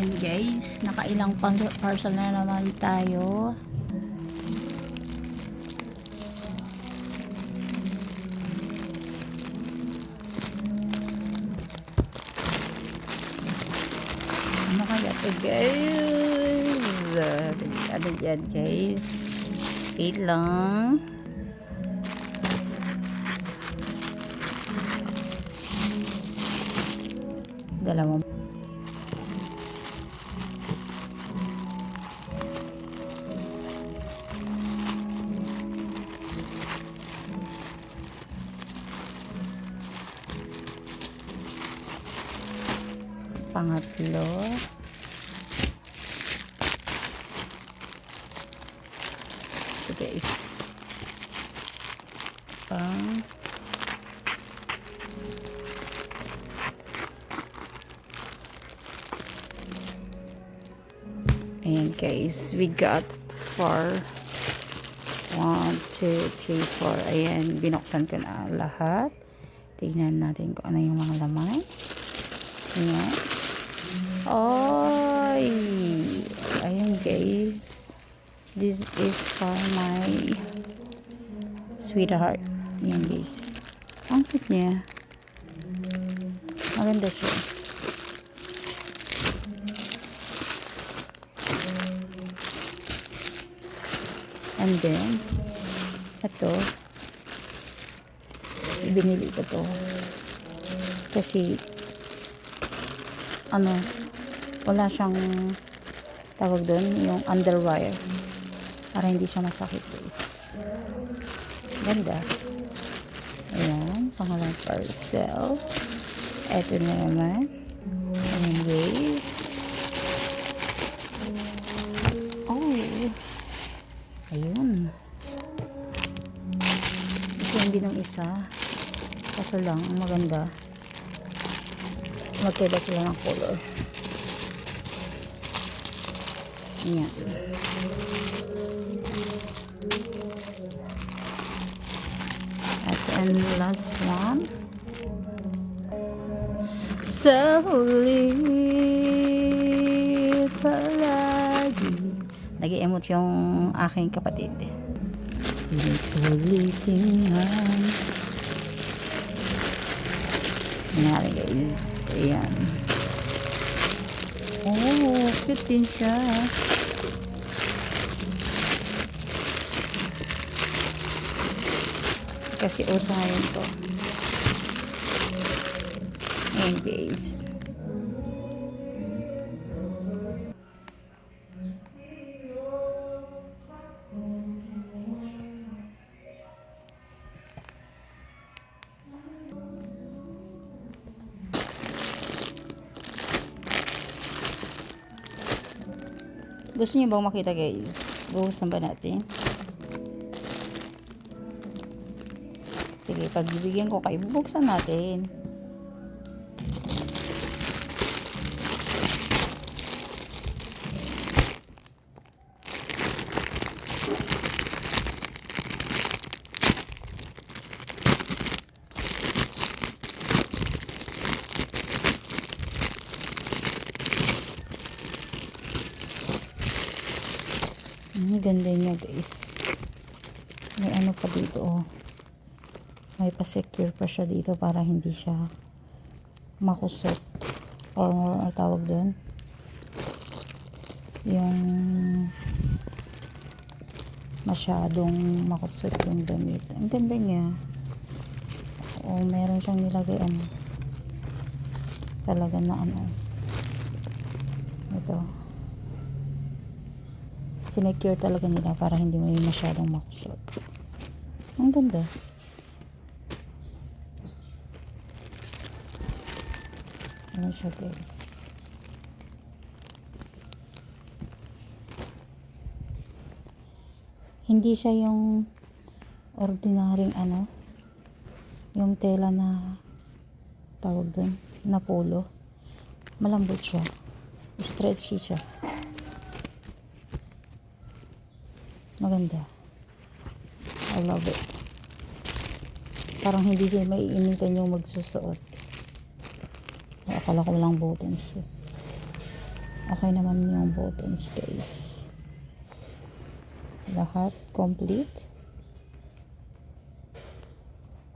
Ayan guys, nakailang parcel na naman tayo. Ano kaya ito guys? Ano yan guys? Wait lang. Dalawang pangatlo. Ito guys. Ayan guys, we got 4. 1, 2, 3, 4. Ayan, binuksan ko na lahat. Tingnan natin kung ano yung mga laman. Ayan. Oy! Ayan guys. This is for my sweetheart. Ayan guys. Ang cute niya. Maganda siya. And then, ito, binili ko to. Kasi, wala siyang tawag doon, yung underwire. Para hindi siya masakit guys. Ganda. Ayan, pangalang parcel. Ito na naman. Ayan guys. Ayun. Ito hindi ng isa. Kaso lang, maganda. Magkaiba sila ng color. Ayan. At and last one. Sa huli palagi. Nag-i-emote yung aking kapatid. Ulit-ulitin lang. Nangyari guys. Ayan. Oh, cute din siya. Kasi uso ngayon to. Ayan guys. Gusto niyo bang makita guys? Buhusan ba natin? Sige, pagbibigyan ko kayo, bubuksan natin. Ang ganda niya guys. May ano pa dito oh. May pa-secure pa siya dito para hindi siya makusot. Or tawag doon. Yung masyadong makusot yung damit. Ang ganda niya. O meron siyang nilagay talaga na ito. Sinecure talaga nila para hindi mo masyadong makusot. Ang ganda. Ayan siya guys. Hindi siya yung ordinaryong yung tela na tawag doon, na polo. Malambot siya. Stretchy siya. Maganda. I love it. Parang hindi siya maiinitan yung magsusuot. Akala ko lang buttons. Okay naman yung buttons, guys. Lahat complete.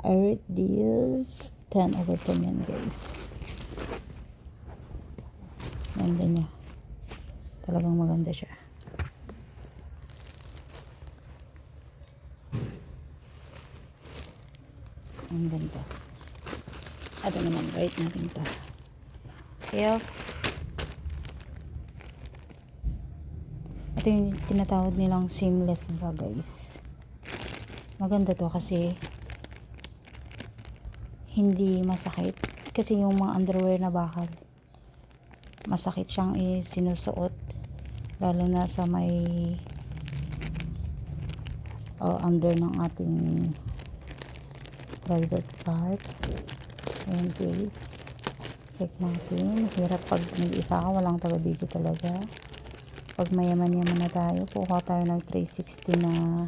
I rate this 10/10 yan, guys. Ganda niya. Talagang maganda siya. Ang ganda. Ito naman, rate natin ito. Ito yung tinatawag nilang seamless bra, guys. Maganda to kasi hindi masakit. Kasi yung mga underwear na bakal, masakit siyang sinusuot. Lalo na sa may under ng ating private part. Ayan, guys. Check natin. Hirap pag nag-isa ka, walang taga-video talaga. Pag mayaman-yaman na tayo, kuha tayo ng 360 na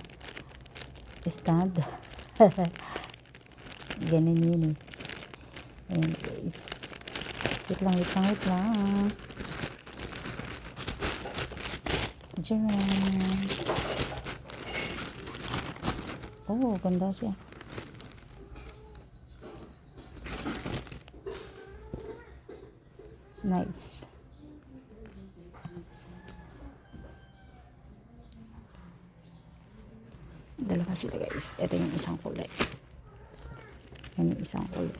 stand. Ganun yun eh. Ayan, guys. Wait lang. Diyan. Oh, ganda siya. Nice. Dalawa sila, guys. Ito yung isang kulay. Yan yung isang kulay.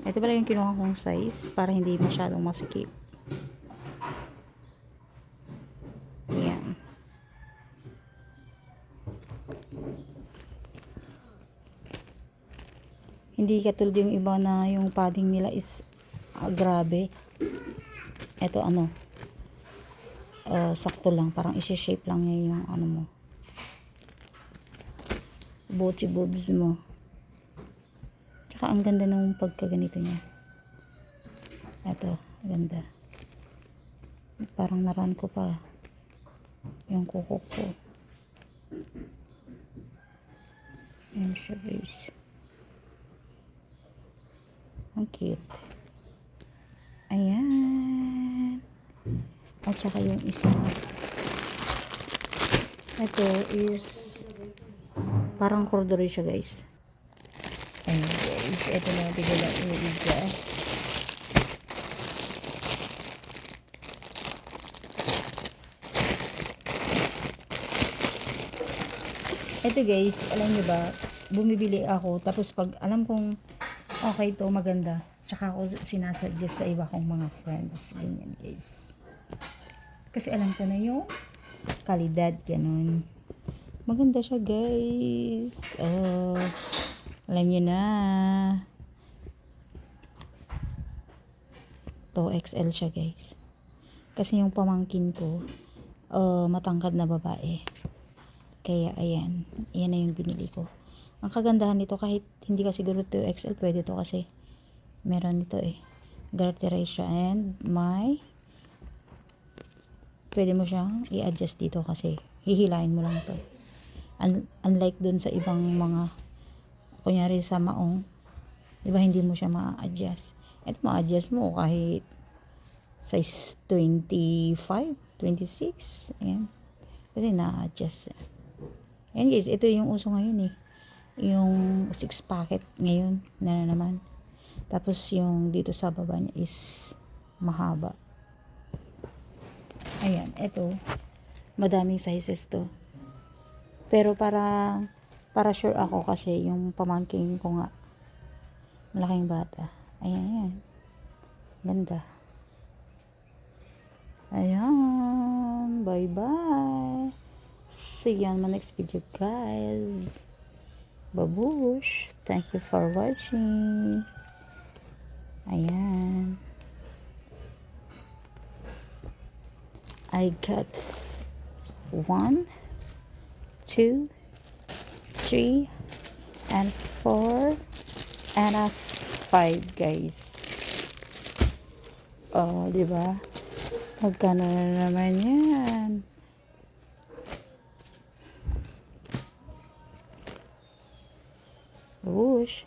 Ito pala yung kinuha kong size para hindi masyadong masikip. Yan. Hindi katulad yung iba na yung padding nila is grabe. Ito sakto lang, parang isi-shape lang niya yung mo, boobs mo. Tsaka ang ganda ng pagkaganito niya. Ito, ganda. Parang naran ko pa yung kuko ko. Ayan siya, guys. Ang cute. Ayan. At saka yung isa, ito is parang corduroy siya, guys. Ayan, guys. Ito na bigla uliga. Ito, guys, alam niyo ba, bumibili ako, tapos pag alam kong okay to, maganda, tsaka ako sinasuggest sa iba kong mga friends. Ganyan, guys. Kasi alam ko na yung kalidad, ganun. Maganda siya, guys. Alam niyo na. 2XL siya, guys. Kasi yung pamangkin ko, matangkad na babae. Kaya, ayan. Ayan na yung binili ko. Ang kagandahan nito, kahit hindi ka siguro 2XL, pwede to kasi meron nito garterize siya and pwede mo siyang i-adjust dito kasi hihilain mo lang to. Unlike dun sa ibang mga, kunyari sa maong, diba hindi mo siya ma-adjust. Ito ma-adjust mo kahit size 25, 26. Ayan. Kasi na-adjust. Ayan, guys, ito yung uso ngayon yung 6 packet ngayon na naman. Tapos yung dito sa baba niya is mahaba. Ayan, ito madaming sizes to. Pero para sure ako kasi yung pamangkin ko nga malaking bata. Ayan. Ganda. Ayan. Bye-bye. See you on my next video, guys. Babush. Thank you for watching. Ayan. I got 1, 2, 3, and 4, and a 5, guys. Oh, diba? Magkano na naman yan? push.